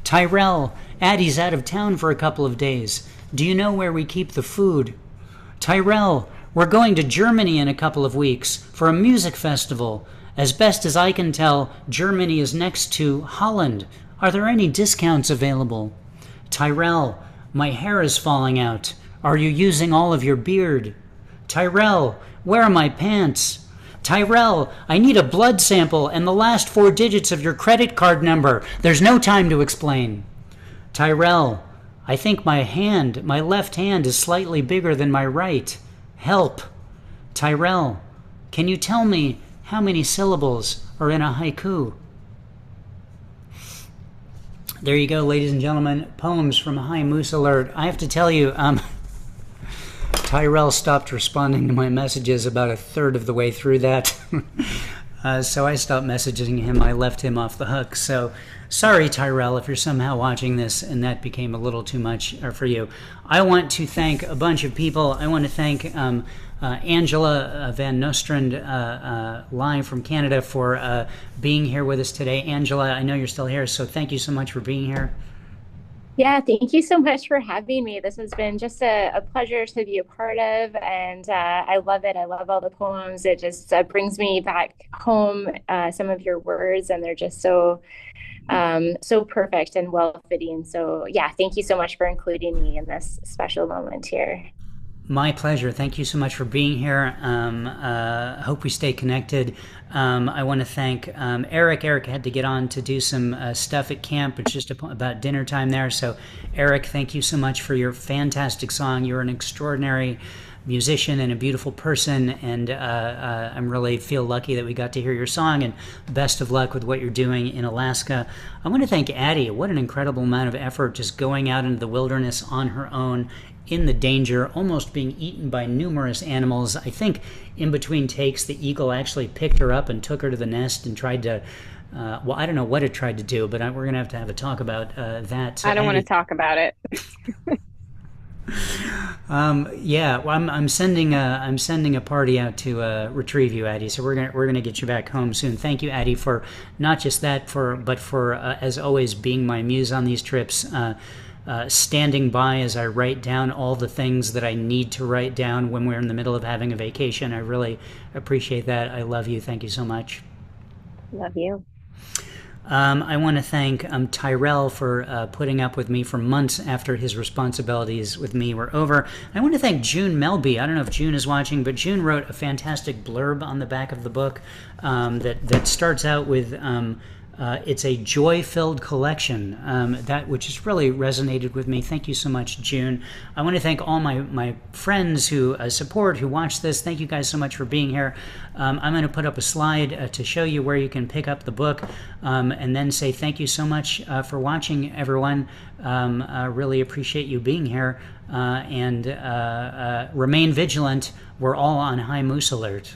Tyrell, Addie's out of town for a couple of days. Do you know where we keep the food? Tyrell, we're going to Germany in a couple of weeks for a music festival. As best as I can tell, Germany is next to Holland. Are there any discounts available? Tyrell, my hair is falling out. Are you using all of your beard? Tyrell, where are my pants? Tyrell, I need a blood sample and the last 4 digits of your credit card number. There's no time to explain. Tyrell, I think my left hand is slightly bigger than my right. Help. Tyrell, can you tell me how many syllables are in a haiku? There you go, ladies and gentlemen. Poems from High Moose Alert. I have to tell you, Tyrell stopped responding to my messages about a third of the way through that. So I stopped messaging him. I left him off the hook. So sorry, Tyrell, if you're somehow watching this and that became a little too much for you. I want to thank a bunch of people. I want to thank Angela Van Nostrand, live from Canada, for being here with us today. Angela, I know you're still here, so thank you so much for being here. Yeah, thank you so much for having me. This has been just a pleasure to be a part of, and I love it. I love all the poems. It just brings me back home, some of your words, and they're just so perfect and well-fitting. So yeah, thank you so much for including me in this special moment here. My pleasure. Thank you so much for being here. Hope we stay connected. I want to thank Eric. Eric had to get on to do some stuff at camp. It's just about dinner time there. So, Eric, thank you so much for your fantastic song. You're an extraordinary musician and a beautiful person, and I'm really feel lucky that we got to hear your song, and best of luck with what you're doing in Alaska. I want to thank Addie. What an incredible amount of effort just going out into the wilderness on her own, in the danger, almost being eaten by numerous animals. I think in between takes, the eagle actually picked her up and took her to the nest and tried to, well, I don't know what it tried to do, but we're going to have a talk about that. So I don't want to talk about it. Yeah, well, I'm sending a party out to retrieve you, Addie. So we're gonna get you back home soon. Thank you, Addie, for not just that, but for as always being my muse on these trips. Standing by as I write down all the things that I need to write down when we're in the middle of having a vacation. I really appreciate that. I love you. Thank you so much. Love you. I want to thank Tyrell for putting up with me for months after his responsibilities with me were over. I want to thank June Melby. I don't know if June is watching, but June wrote a fantastic blurb on the back of the book that starts out with it's a joy-filled collection, that which has really resonated with me. Thank you so much, June. I want to thank all my friends who support, who watch this. Thank you guys so much for being here. I'm going to put up a slide to show you where you can pick up the book, and then say thank you so much for watching, everyone. I really appreciate you being here, and remain vigilant. We're all on High Moose Alert.